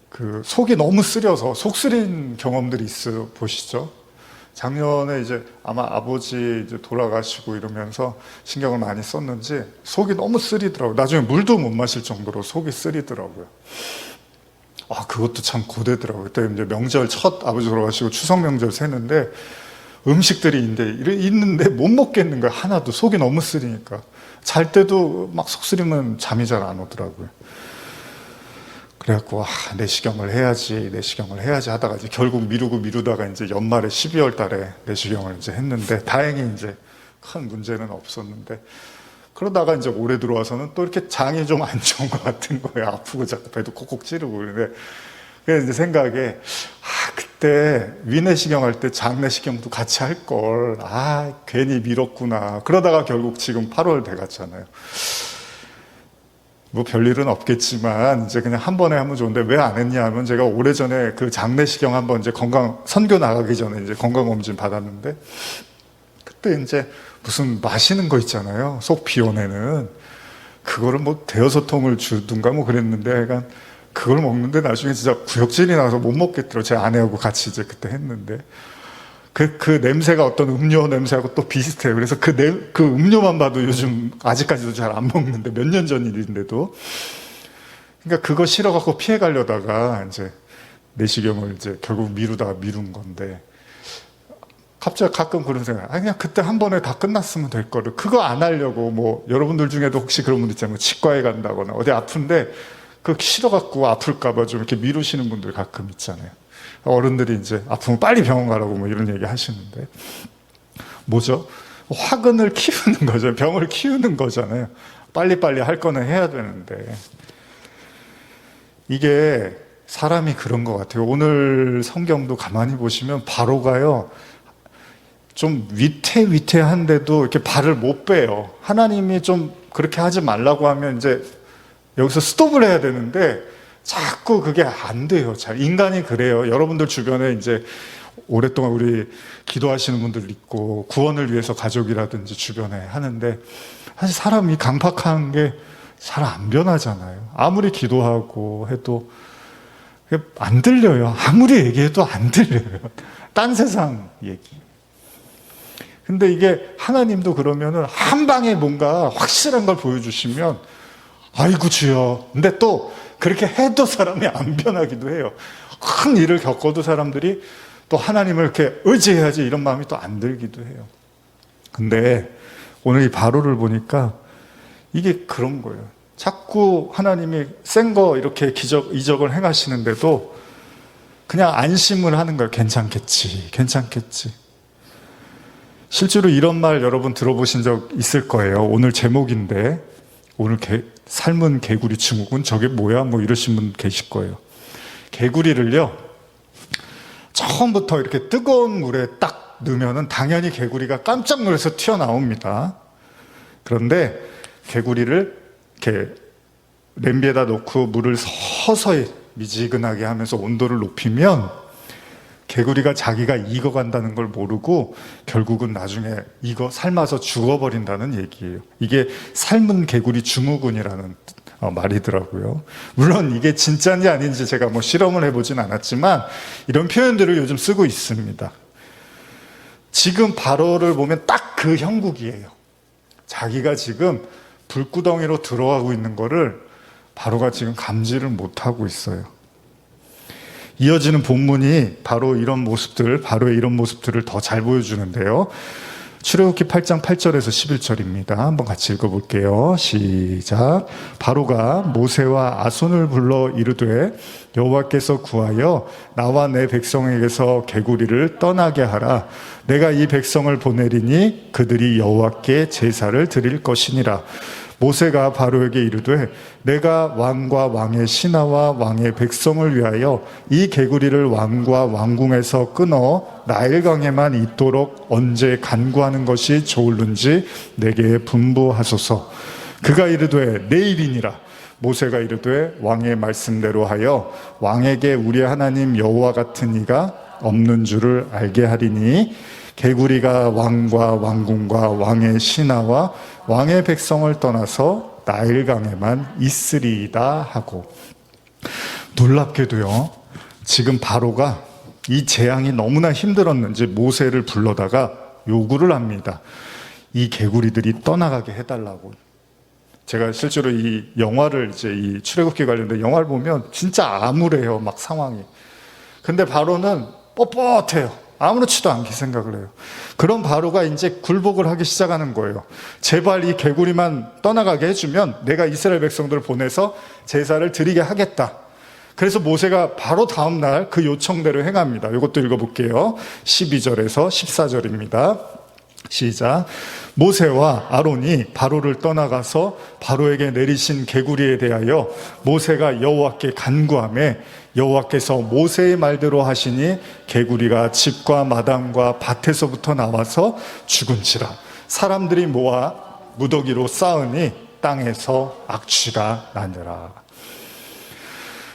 그 속이 너무 쓰려서 속 쓰린 경험들이 있어 보시죠. 작년에 이제 아마 아버지 이제 돌아가시고 이러면서 신경을 많이 썼는지 속이 너무 쓰리더라고요. 나중에 물도 못 마실 정도로 속이 쓰리더라고요. 그것도 참 고되더라고요. 그때 이제 명절 첫 아버지 돌아가시고 추석 명절 세는데 음식들이 있는데 못 먹겠는 거야. 하나도. 속이 너무 쓰리니까. 잘 때도 막 속 쓰리면 잠이 잘 안 오더라고요. 그래갖고 내시경을 해야지 하다가 이제 결국 미루다가 이제 연말에 12월 달에 내시경을 이제 했는데, 다행히 이제 큰 문제는 없었는데, 그러다가 이제 올해 들어와서는 또 이렇게 장이 좀 안 좋은 것 같은 거예요. 아프고 자꾸 배도 콕콕 찌르고. 그런데 그래서 이제 생각에 그때 위내시경 할 때 장내시경도 같이 할 걸. 괜히 미뤘구나. 그러다가 결국 지금 8월 돼갔잖아요. 뭐 별일은 없겠지만 이제 그냥 한 번에 하면 좋은데 왜 안 했냐 하면, 제가 오래전에 그 장내시경 한번 이제 선교 나가기 전에 이제 건강검진 받았는데, 그때 이제 무슨 마시는 거 있잖아요. 속 비워내는. 그거를 대여섯 통을 주든가 그랬는데, 약간 그걸 먹는데 나중에 진짜 구역질이 나서 못 먹겠더라고요. 제 아내하고 같이 이제 그때 했는데. 그 냄새가 어떤 음료 냄새하고 또 비슷해요. 그래서 그 음료만 봐도 요즘 아직까지도 잘 안 먹는데, 몇 년 전 일인데도. 그러니까 그거 싫어갖고 피해 가려다가 이제 내시경을 이제 결국 미룬 건데, 갑자기 가끔 그런 생각, 그냥 그때 한 번에 다 끝났으면 될 거를. 그거 안 하려고, 여러분들 중에도 혹시 그런 분들 있잖아요. 치과에 간다거나 어디 아픈데 그거 싫어갖고 아플까봐 좀 이렇게 미루시는 분들 가끔 있잖아요. 어른들이 이제 아프면 빨리 병원 가라고 이런 얘기 하시는데, 뭐죠? 화근을 키우는 거죠. 병을 키우는 거잖아요. 빨리빨리 할 거는 해야 되는데. 이게 사람이 그런 것 같아요. 오늘 성경도 가만히 보시면 바로가요, 좀 위태한데도 이렇게 발을 못 빼요. 하나님이 좀 그렇게 하지 말라고 하면 이제 여기서 스톱을 해야 되는데 자꾸 그게 안 돼요. 인간이 그래요. 여러분들 주변에 이제 오랫동안 우리 기도하시는 분들 있고 구원을 위해서 가족이라든지 주변에 하는데 사실 사람이 강팍한 게 잘 안 변하잖아요. 아무리 기도하고 해도 안 들려요. 아무리 얘기해도 안 들려요. 딴 세상 얘기. 근데 이게 하나님도 그러면은 한 방에 뭔가 확실한 걸 보여주시면 아이고 주여. 근데 또 그렇게 해도 사람이 안 변하기도 해요. 큰 일을 겪어도 사람들이 또 하나님을 이렇게 의지해야지 이런 마음이 또 안 들기도 해요. 근데 오늘 이 바로를 보니까 이게 그런 거예요. 자꾸 하나님이 센 거 이렇게 이적을 행하시는데도 그냥 안심을 하는 거예요. 괜찮겠지, 괜찮겠지. 실제로 이런 말 여러분 들어보신 적 있을 거예요. 오늘 제목인데 오늘 삶은 개구리 증후군 저게 뭐야? 뭐 이러신 분 계실 거예요. 개구리를요 처음부터 이렇게 뜨거운 물에 딱 넣으면은 당연히 개구리가 깜짝 놀라서 튀어나옵니다. 그런데 개구리를 이렇게 냄비에다 놓고 물을 서서히 미지근하게 하면서 온도를 높이면 개구리가 자기가 익어간다는 걸 모르고 결국은 나중에 삶아서 죽어버린다는 얘기예요. 이게 삶은 개구리 증후군이라는 말이더라고요. 물론 이게 진짜인지 아닌지 제가 뭐 실험을 해보진 않았지만 이런 표현들을 요즘 쓰고 있습니다. 지금 바로를 보면 딱 그 형국이에요. 자기가 지금 불구덩이로 들어가고 있는 거를 바로가 지금 감지를 못하고 있어요. 이어지는 본문이 바로의 이런 모습들을 더 잘 보여주는데요. 출애굽기 8장 8절에서 11절입니다. 한번 같이 읽어볼게요. 시작. 바로가 모세와 아손을 불러 이르되 여호와께서 구하여 나와 내 백성에게서 개구리를 떠나게 하라. 내가 이 백성을 보내리니 그들이 여호와께 제사를 드릴 것이니라. 모세가 바로에게 이르되 내가 왕과 왕의 신하와 왕의 백성을 위하여 이 개구리를 왕과 왕궁에서 끊어 나일강에만 있도록 언제 간구하는 것이 좋을는지 내게 분부하소서. 그가 이르되 내일이니라. 모세가 이르되 왕의 말씀대로 하여 왕에게 우리 하나님 여호와 같은 이가 없는 줄을 알게 하리니 개구리가 왕과 왕궁과 왕의 신하와 왕의 백성을 떠나서 나일강에만 있으리이다 하고. 놀랍게도요, 지금 바로가 이 재앙이 너무나 힘들었는지 모세를 불러다가 요구를 합니다. 이 개구리들이 떠나가게 해달라고. 제가 실제로 이 영화를 이 출애굽기 관련된 영화를 보면 진짜 암울해요, 막 상황이. 근데 바로는 뻣뻣해요. 아무렇지도 않게 생각을 해요. 그런 바로가 이제 굴복을 하기 시작하는 거예요. 제발 이 개구리만 떠나가게 해주면 내가 이스라엘 백성들을 보내서 제사를 드리게 하겠다. 그래서 모세가 바로 다음날 그 요청대로 행합니다. 이것도 읽어볼게요. 12절에서 14절입니다. 시작. 모세와 아론이 바로를 떠나가서 바로에게 내리신 개구리에 대하여 모세가 여호와께 간구하매 여호와께서 모세의 말대로 하시니 개구리가 집과 마당과 밭에서부터 나와서 죽은지라. 사람들이 모아 무더기로 쌓으니 땅에서 악취가 나느라.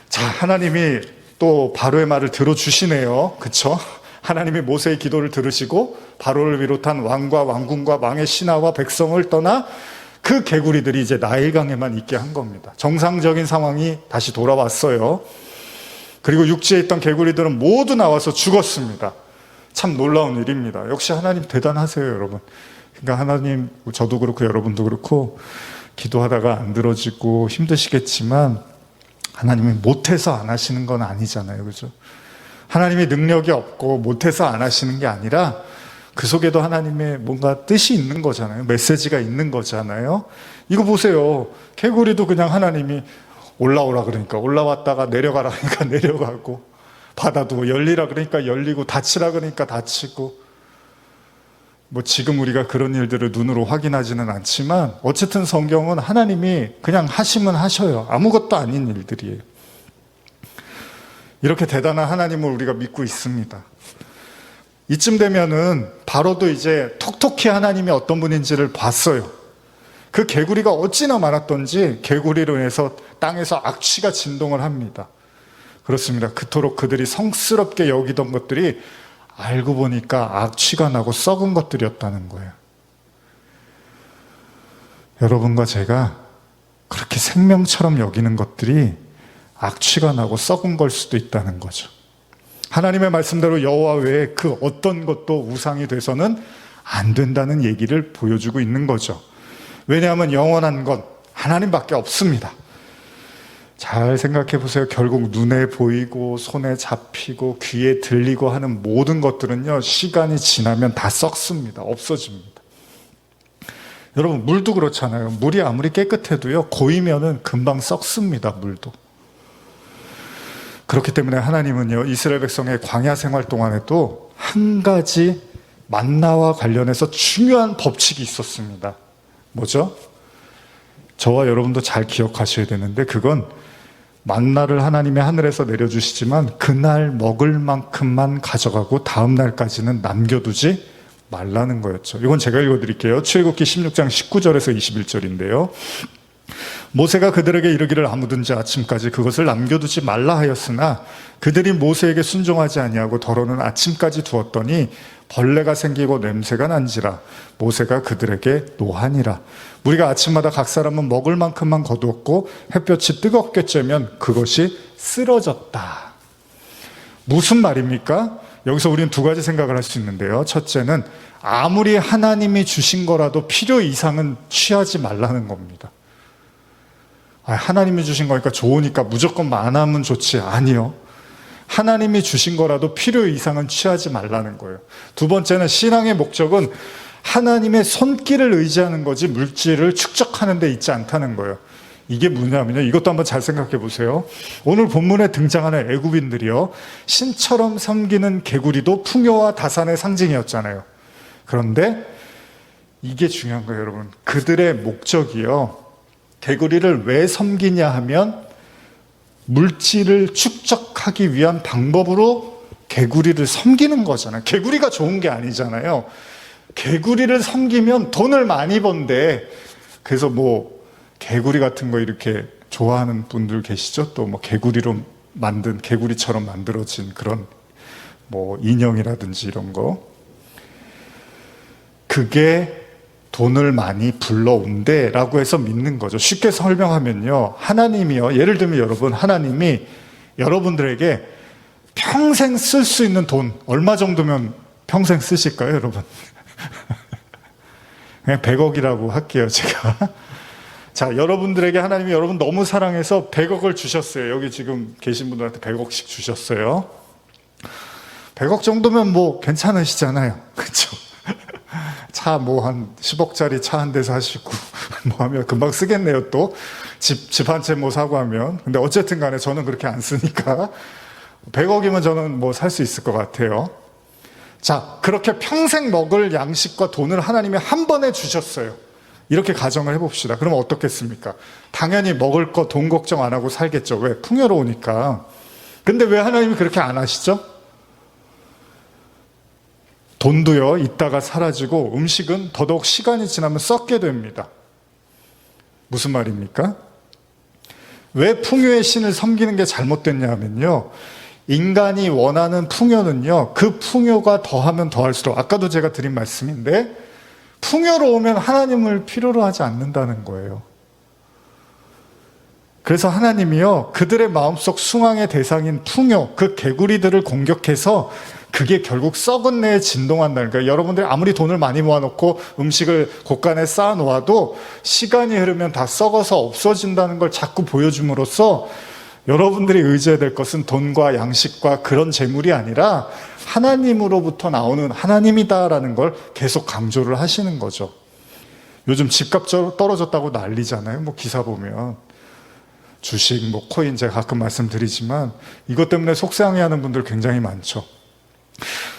자, 하나님이 또 바로의 말을 들어주시네요. 그쵸? 하나님이 모세의 기도를 들으시고 바로를 비롯한 왕과 왕궁과 왕의 신하와 백성을 떠나 그 개구리들이 이제 나일강에만 있게 한 겁니다. 정상적인 상황이 다시 돌아왔어요. 그리고 육지에 있던 개구리들은 모두 나와서 죽었습니다. 참 놀라운 일입니다. 역시 하나님 대단하세요, 여러분. 그러니까 하나님, 저도 그렇고 여러분도 그렇고 기도하다가 안 들어지고 힘드시겠지만 하나님이 못해서 안 하시는 건 아니잖아요, 그죠? 하나님이 능력이 없고 못해서 안 하시는 게 아니라 그 속에도 하나님의 뭔가 뜻이 있는 거잖아요. 메시지가 있는 거잖아요. 이거 보세요. 개구리도 그냥 하나님이 올라오라 그러니까 올라왔다가 내려가라 그러니까 내려가고, 바다도 열리라 그러니까 열리고, 닫히라 그러니까 닫히고. 뭐 지금 우리가 그런 일들을 눈으로 확인하지는 않지만 어쨌든 성경은 하나님이 그냥 하시면 하셔요. 아무것도 아닌 일들이에요. 이렇게 대단한 하나님을 우리가 믿고 있습니다. 이쯤 되면은 바로도 이제 톡톡히 하나님이 어떤 분인지를 봤어요. 그 개구리가 어찌나 많았던지 개구리로 인해서 땅에서 악취가 진동을 합니다. 그렇습니다. 그토록 그들이 성스럽게 여기던 것들이 알고 보니까 악취가 나고 썩은 것들이었다는 거예요. 여러분과 제가 그렇게 생명처럼 여기는 것들이 악취가 나고 썩은 걸 수도 있다는 거죠. 하나님의 말씀대로 여호와 외에 그 어떤 것도 우상이 돼서는 안 된다는 얘기를 보여주고 있는 거죠. 왜냐하면 영원한 건 하나님밖에 없습니다. 잘 생각해 보세요. 결국 눈에 보이고 손에 잡히고 귀에 들리고 하는 모든 것들은요, 시간이 지나면 다 썩습니다. 없어집니다. 여러분, 물도 그렇잖아요. 물이 아무리 깨끗해도요, 고이면은 금방 썩습니다. 물도. 그렇기 때문에 하나님은요, 이스라엘 백성의 광야 생활 동안에도 한 가지 만나와 관련해서 중요한 법칙이 있었습니다. 뭐죠? 저와 여러분도 잘 기억하셔야 되는데, 그건 만나를 하나님의 하늘에서 내려주시지만 그날 먹을 만큼만 가져가고 다음 날까지는 남겨두지 말라는 거였죠. 이건 제가 읽어드릴게요. 출애굽기 16장 19절에서 21절인데요. 모세가 그들에게 이르기를 아무든지 아침까지 그것을 남겨두지 말라 하였으나 그들이 모세에게 순종하지 아니하고 더러는 아침까지 두었더니 벌레가 생기고 냄새가 난지라 모세가 그들에게 노하니라. 우리가 아침마다 각 사람은 먹을 만큼만 거두었고 햇볕이 뜨겁게 쬐면 그것이 쓰러졌다. 무슨 말입니까? 여기서 우리는 두 가지 생각을 할 수 있는데요. 첫째는 아무리 하나님이 주신 거라도 필요 이상은 취하지 말라는 겁니다. 하나님이 주신 거니까 좋으니까 무조건 많으면 좋지. 아니요. 하나님이 주신 거라도 필요 이상은 취하지 말라는 거예요. 두 번째는 신앙의 목적은 하나님의 손길을 의지하는 거지 물질을 축적하는 데 있지 않다는 거예요. 이게 뭐냐면요, 이것도 한번 잘 생각해 보세요. 오늘 본문에 등장하는 애굽인들이요, 신처럼 섬기는 개구리도 풍요와 다산의 상징이었잖아요. 그런데 이게 중요한 거예요, 여러분. 그들의 목적이요, 개구리를 왜 섬기냐 하면 물질을 축적하기 위한 방법으로 개구리를 섬기는 거잖아요. 개구리가 좋은 게 아니잖아요. 개구리를 섬기면 돈을 많이 번대. 그래서 뭐 개구리 같은 거 이렇게 좋아하는 분들 계시죠? 또 뭐 개구리로 만든, 개구리처럼 만들어진 그런 뭐 인형이라든지 이런 거. 그게 돈을 많이 불러온대 라고 해서 믿는 거죠. 쉽게 설명하면요, 하나님이요, 예를 들면 여러분, 하나님이 여러분들에게 평생 쓸 수 있는 돈 얼마 정도면 평생 쓰실까요, 여러분? 그냥 100억이라고 할게요, 제가. 자, 여러분들에게 하나님이 여러분 너무 사랑해서 100억을 주셨어요. 여기 지금 계신 분들한테 100억씩 주셨어요. 100억 정도면 뭐 괜찮으시잖아요. 그렇죠? 차 뭐 한 10억짜리 차 한 대 사시고 뭐 하면 금방 쓰겠네요. 또 집 한 채 뭐 사고 하면. 근데 어쨌든 간에 저는 그렇게 안 쓰니까 100억이면 저는 뭐 살 수 있을 것 같아요. 자, 그렇게 평생 먹을 양식과 돈을 하나님이 한 번에 주셨어요. 이렇게 가정을 해봅시다. 그러면 어떻겠습니까? 당연히 먹을 거 돈 걱정 안 하고 살겠죠. 왜? 풍요로우니까. 근데 왜 하나님이 그렇게 안 하시죠? 돈도요, 있다가 사라지고 음식은 더더욱 시간이 지나면 썩게 됩니다. 무슨 말입니까? 왜 풍요의 신을 섬기는 게 잘못됐냐 하면요, 인간이 원하는 풍요는요, 그 풍요가 더하면 더할수록, 아까도 제가 드린 말씀인데, 풍요로우면 하나님을 필요로 하지 않는다는 거예요. 그래서 하나님이요, 그들의 마음속 숭앙의 대상인 풍요, 그 개구리들을 공격해서 그게 결국 썩은 내에 진동한다는 거예요. 여러분들이 아무리 돈을 많이 모아놓고 음식을 곳간에 쌓아놓아도 시간이 흐르면 다 썩어서 없어진다는 걸 자꾸 보여줌으로써 여러분들이 의지해야 될 것은 돈과 양식과 그런 재물이 아니라 하나님으로부터 나오는 하나님이다라는 걸 계속 강조를 하시는 거죠. 요즘 집값 떨어졌다고 난리잖아요. 뭐 기사 보면. 주식, 뭐 코인, 제가 가끔 말씀드리지만 이것 때문에 속상해하는 분들 굉장히 많죠.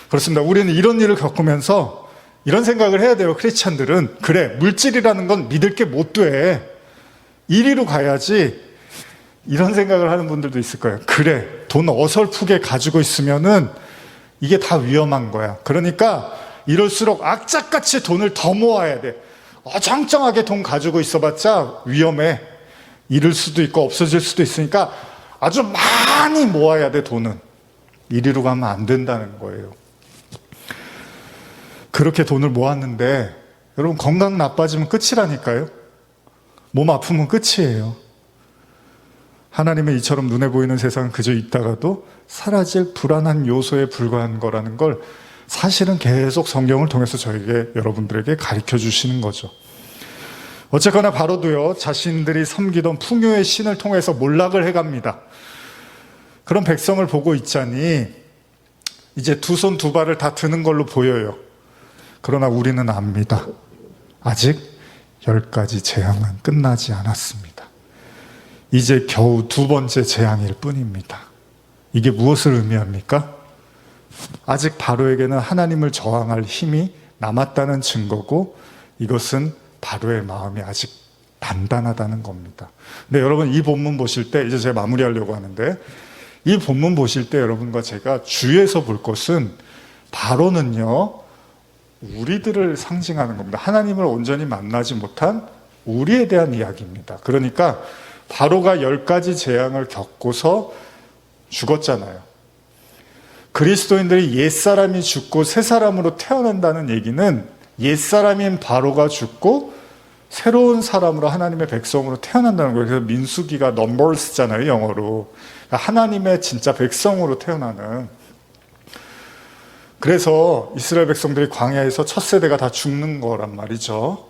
그렇습니다. 우리는 이런 일을 겪으면서 이런 생각을 해야 돼요. 크리스찬들은. 그래, 물질이라는 건 믿을 게 못 돼. 이리로 가야지. 이런 생각을 하는 분들도 있을 거예요. 그래, 돈 어설프게 가지고 있으면은 이게 다 위험한 거야. 그러니까 이럴수록 악착같이 돈을 더 모아야 돼. 어정쩡하게 돈 가지고 있어봤자 위험해. 잃을 수도 있고 없어질 수도 있으니까 아주 많이 모아야 돼, 돈은. 이리로 가면 안 된다는 거예요. 그렇게 돈을 모았는데 여러분 건강 나빠지면 끝이라니까요. 몸 아프면 끝이에요. 하나님의 이처럼 눈에 보이는 세상은 그저 있다가도 사라질 불안한 요소에 불과한 거라는 걸 사실은 계속 성경을 통해서 저에게 여러분들에게 가르쳐 주시는 거죠. 어쨌거나 바로도요, 자신들이 섬기던 풍요의 신을 통해서 몰락을 해갑니다. 그런 백성을 보고 있자니 이제 두 손 두 발을 다 드는 걸로 보여요. 그러나 우리는 압니다. 아직 10가지 재앙은 끝나지 않았습니다. 이제 겨우 두 번째 재앙일 뿐입니다. 이게 무엇을 의미합니까? 아직 바로에게는 하나님을 저항할 힘이 남았다는 증거고, 이것은 바로의 마음이 아직 단단하다는 겁니다. 근데 여러분, 이 본문 보실 때, 이제 제가 마무리하려고 하는데, 이 본문 보실 때 여러분과 제가 주의해서 볼 것은, 바로는요, 우리들을 상징하는 겁니다. 하나님을 온전히 만나지 못한 우리에 대한 이야기입니다. 그러니까 바로가 10가지 재앙을 겪고서 죽었잖아요. 그리스도인들이 옛사람이 죽고 새 사람으로 태어난다는 얘기는 옛사람인 바로가 죽고 새로운 사람으로 하나님의 백성으로 태어난다는 거예요. 그래서 민수기가 넘버스잖아요, 영어로. 하나님의 진짜 백성으로 태어나는. 그래서 이스라엘 백성들이 광야에서 첫 세대가 다 죽는 거란 말이죠.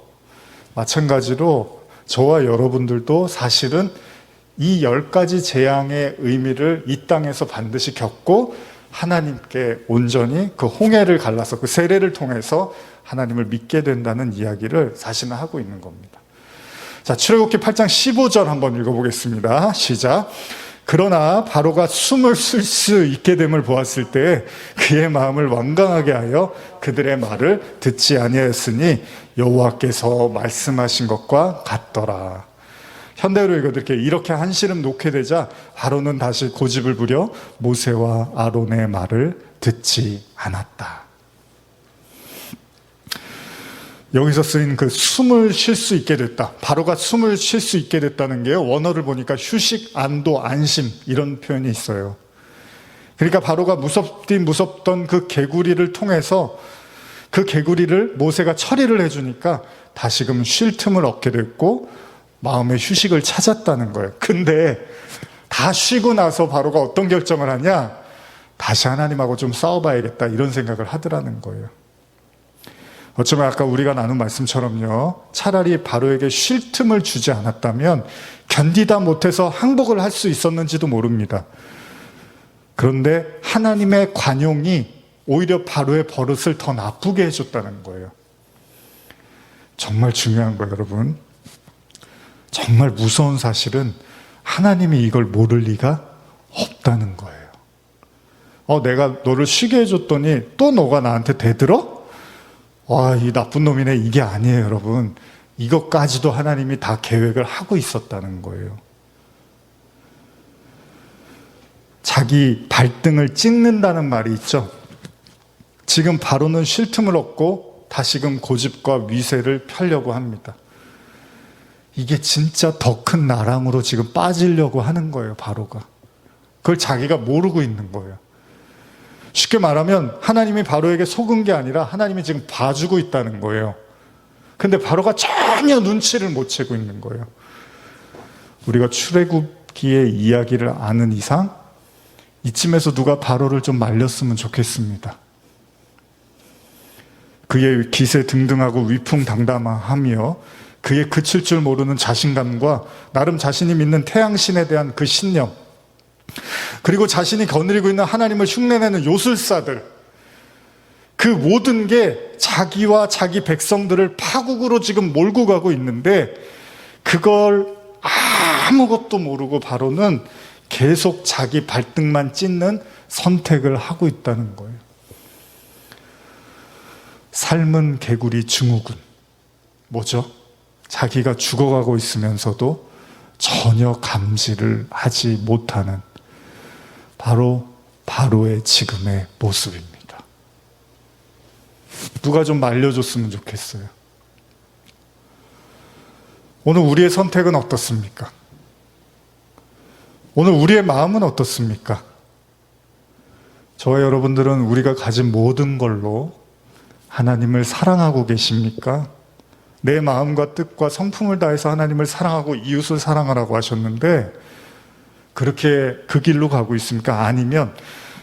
마찬가지로 저와 여러분들도 사실은 이 10가지 재앙의 의미를 이 땅에서 반드시 겪고 하나님께 온전히 그 홍해를 갈라서 그 세례를 통해서 하나님을 믿게 된다는 이야기를 사실은 하고 있는 겁니다. 자, 출애굽기 8장 15절 한번 읽어보겠습니다. 시작. 그러나 바로가 숨을 쉴 수 있게 됨을 보았을 때 그의 마음을 완강하게 하여 그들의 말을 듣지 아니하였으니 여호와께서 말씀하신 것과 같더라. 현대로 읽어드릴게요. 이렇게 한시름 놓게 되자 바로는 다시 고집을 부려 모세와 아론의 말을 듣지 않았다. 여기서 쓰인 그 숨을 쉴 수 있게 됐다. 바로가 숨을 쉴 수 있게 됐다는 게요, 원어를 보니까 휴식, 안도, 안심 이런 표현이 있어요. 그러니까 바로가 무섭던 그 개구리를 통해서 그 개구리를 모세가 처리를 해주니까 다시금 쉴 틈을 얻게 됐고 마음의 휴식을 찾았다는 거예요. 근데 다 쉬고 나서 바로가 어떤 결정을 하냐? 다시 하나님하고 좀 싸워봐야겠다 이런 생각을 하더라는 거예요. 어쩌면 아까 우리가 나눈 말씀처럼요, 차라리 바로에게 쉴 틈을 주지 않았다면 견디다 못해서 항복을 할 수 있었는지도 모릅니다. 그런데 하나님의 관용이 오히려 바로의 버릇을 더 나쁘게 해줬다는 거예요. 정말 중요한 거예요, 여러분. 정말 무서운 사실은 하나님이 이걸 모를 리가 없다는 거예요. 내가 너를 쉬게 해줬더니 또 너가 나한테 대들어? 와, 이 나쁜 놈이네. 이게 아니에요, 여러분. 이것까지도 하나님이 다 계획을 하고 있었다는 거예요. 자기 발등을 찍는다는 말이 있죠. 지금 바로는 쉴 틈을 얻고 다시금 고집과 위세를 펴려고 합니다. 이게 진짜 더 큰 나랑으로 지금 빠지려고 하는 거예요, 바로가. 그걸 자기가 모르고 있는 거예요. 쉽게 말하면 하나님이 바로에게 속은 게 아니라 하나님이 지금 봐주고 있다는 거예요. 근데 바로가 전혀 눈치를 못 채고 있는 거예요. 우리가 출애굽기의 이야기를 아는 이상 이쯤에서 누가 바로를 좀 말렸으면 좋겠습니다. 그의 기세 등등하고 위풍당당하며 그의 그칠 줄 모르는 자신감과 나름 자신이 믿는 태양신에 대한 그 신념, 그리고 자신이 거느리고 있는 하나님을 흉내내는 요술사들, 그 모든 게 자기와 자기 백성들을 파국으로 지금 몰고 가고 있는데 그걸 아무것도 모르고 바로는 계속 자기 발등만 찢는 선택을 하고 있다는 거예요. 삶은 개구리 증후군. 뭐죠? 자기가 죽어가고 있으면서도 전혀 감지를 하지 못하는 바로 바로의 지금의 모습입니다. 누가 좀 말려줬으면 좋겠어요. 오늘 우리의 선택은 어떻습니까? 오늘 우리의 마음은 어떻습니까? 저와 여러분들은 우리가 가진 모든 걸로 하나님을 사랑하고 계십니까? 내 마음과 뜻과 성품을 다해서 하나님을 사랑하고 이웃을 사랑하라고 하셨는데 그렇게 그 길로 가고 있습니까? 아니면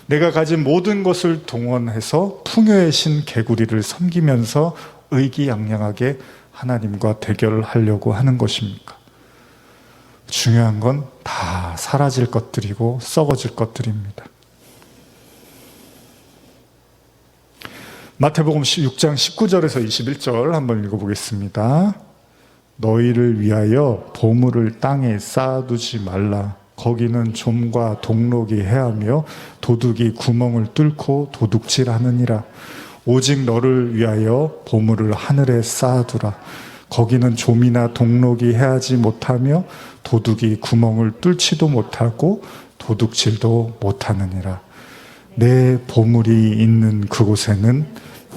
내가 가진 모든 것을 동원해서 풍요의 신 개구리를 섬기면서 의기양양하게 하나님과 대결을 하려고 하는 것입니까? 중요한 건 다 사라질 것들이고 썩어질 것들입니다. 마태복음 6장 19절에서 21절 한번 읽어보겠습니다. 너희를 위하여 보물을 땅에 쌓아두지 말라. 거기는 좀과 동록이 해하며 도둑이 구멍을 뚫고 도둑질하느니라. 오직 너를 위하여 보물을 하늘에 쌓아두라. 거기는 좀이나 동록이 해하지 못하며 도둑이 구멍을 뚫지도 못하고 도둑질도 못하느니라. 내 보물이 있는 그곳에는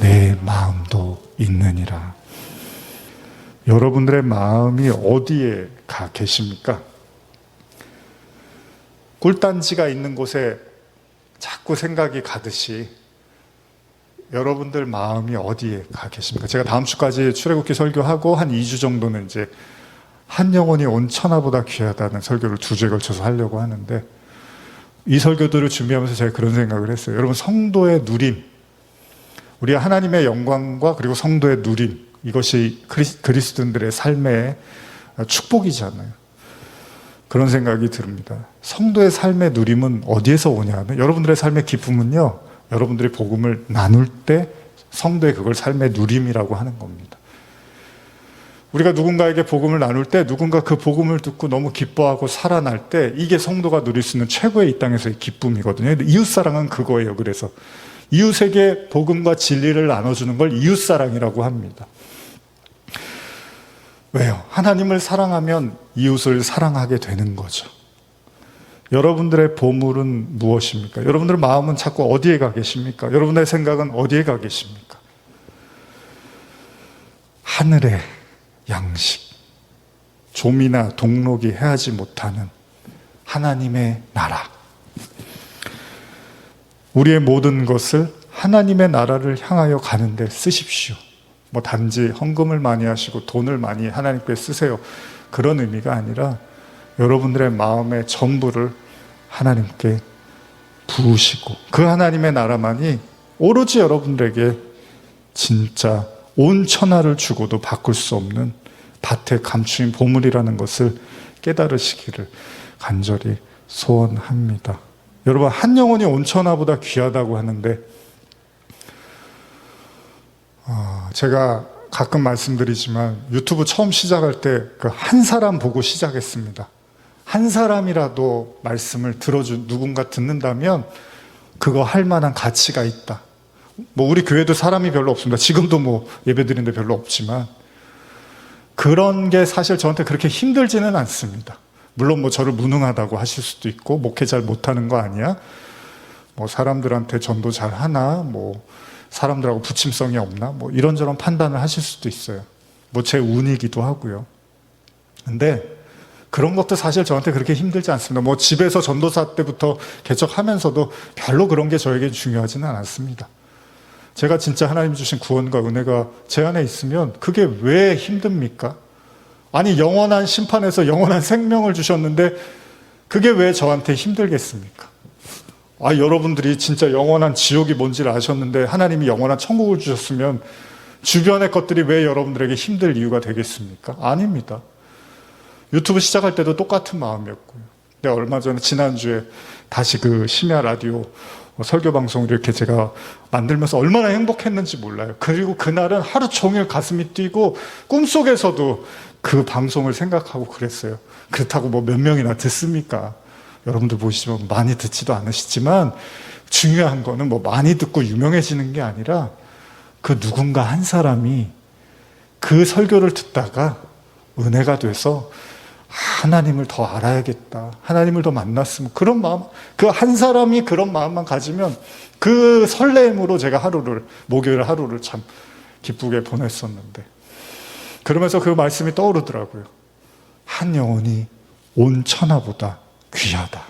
내 마음도 있느니라. 여러분들의 마음이 어디에 가 계십니까? 꿀단지가 있는 곳에 자꾸 생각이 가듯이 여러분들 마음이 어디에 가 계십니까? 제가 다음 주까지 출애굽기 설교하고 한 2주 정도는 이제 한 영혼이 온 천하보다 귀하다는 설교를 2주에 걸쳐서 하려고 하는데 이 설교들을 준비하면서 제가 그런 생각을 했어요. 여러분, 성도의 누림, 우리 하나님의 영광과 그리고 성도의 누림, 이것이 그리스도인들의 삶의 축복이잖아요. 그런 생각이 듭니다. 성도의 삶의 누림은 어디에서 오냐면 여러분들의 삶의 기쁨은요, 여러분들이 복음을 나눌 때 성도의 그걸 삶의 누림이라고 하는 겁니다. 우리가 누군가에게 복음을 나눌 때 누군가 그 복음을 듣고 너무 기뻐하고 살아날 때 이게 성도가 누릴 수 있는 최고의 이 땅에서의 기쁨이거든요. 이웃사랑은 그거예요. 그래서 이웃에게 복음과 진리를 나눠주는 걸 이웃사랑이라고 합니다. 왜요? 하나님을 사랑하면 이웃을 사랑하게 되는 거죠. 여러분들의 보물은 무엇입니까? 여러분들의 마음은 자꾸 어디에 가 계십니까? 여러분의 생각은 어디에 가 계십니까? 하늘의 양식, 좀이나 동록이 해하지 못하는 하나님의 나라. 우리의 모든 것을 하나님의 나라를 향하여 가는데 쓰십시오. 뭐 단지 헌금을 많이 하시고 돈을 많이 하나님께 쓰세요. 그런 의미가 아니라 여러분들의 마음의 전부를 하나님께 부으시고 그 하나님의 나라만이 오로지 여러분들에게 진짜 온 천하를 주고도 바꿀 수 없는 밭에 감추인 보물이라는 것을 깨달으시기를 간절히 소원합니다. 여러분, 한 영혼이 온 천하보다 귀하다고 하는데 제가 가끔 말씀드리지만 유튜브 처음 시작할 때 그 한 사람 보고 시작했습니다. 한 사람이라도 말씀을 들어준 누군가 듣는다면 그거 할 만한 가치가 있다. 뭐 우리 교회도 사람이 별로 없습니다. 지금도 뭐 예배 드리는데 별로 없지만 그런 게 사실 저한테 그렇게 힘들지는 않습니다. 물론 뭐 저를 무능하다고 하실 수도 있고 목회 잘 못하는 거 아니야? 뭐 사람들한테 전도 잘 하나? 뭐 사람들하고 부침성이 없나? 뭐 이런저런 판단을 하실 수도 있어요. 뭐 제 운이기도 하고요. 근데 그런 것도 사실 저한테 그렇게 힘들지 않습니다. 뭐 집에서 전도사 때부터 개척하면서도 별로 그런 게 저에게 중요하지는 않았습니다. 제가 진짜 하나님 주신 구원과 은혜가 제 안에 있으면 그게 왜 힘듭니까? 아니, 영원한 심판에서 영원한 생명을 주셨는데 그게 왜 저한테 힘들겠습니까? 여러분들이 진짜 영원한 지옥이 뭔지를 아셨는데 하나님이 영원한 천국을 주셨으면 주변의 것들이 왜 여러분들에게 힘들 이유가 되겠습니까? 아닙니다. 유튜브 시작할 때도 똑같은 마음이었고요. 내가 얼마 전에 지난주에 다시 그 심야 라디오 설교 방송을 이렇게 제가 만들면서 얼마나 행복했는지 몰라요. 그리고 그날은 하루 종일 가슴이 뛰고 꿈속에서도 그 방송을 생각하고 그랬어요. 그렇다고 뭐 몇 명이나 듣습니까? 여러분들 보시면 많이 듣지도 않으시지만 중요한 거는 뭐 많이 듣고 유명해지는 게 아니라 그 누군가 한 사람이 그 설교를 듣다가 은혜가 돼서 하나님을 더 알아야겠다, 하나님을 더 만났으면, 그런 마음, 그 한 사람이 그런 마음만 가지면 그 설렘으로 제가 목요일 하루를 참 기쁘게 보냈었는데, 그러면서 그 말씀이 떠오르더라고요. 한 영혼이 온 천하보다 귀하다.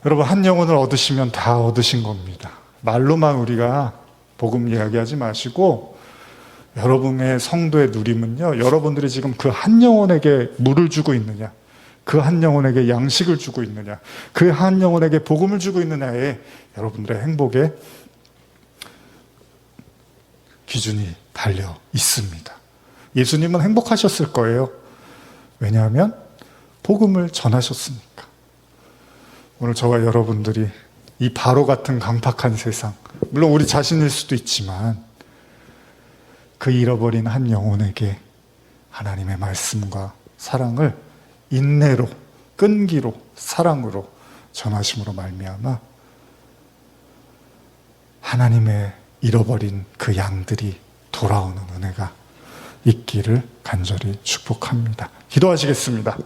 여러분, 한 영혼을 얻으시면 다 얻으신 겁니다. 말로만 우리가 복음 이야기하지 마시고 여러분의 성도의 누림은요, 여러분들이 지금 그 한 영혼에게 물을 주고 있느냐, 그 한 영혼에게 양식을 주고 있느냐, 그 한 영혼에게 복음을 주고 있느냐에 여러분들의 행복의 기준이 달려 있습니다. 예수님은 행복하셨을 거예요. 왜냐하면 복음을 전하셨으니까. 오늘 저와 여러분들이 이 바로 같은 강팍한 세상, 물론 우리 자신일 수도 있지만 그 잃어버린 한 영혼에게 하나님의 말씀과 사랑을 인내로, 끈기로, 사랑으로 전하심으로 말미암아 하나님의 잃어버린 그 양들이 돌아오는 은혜가 있기를 간절히 축복합니다. 기도하시겠습니다.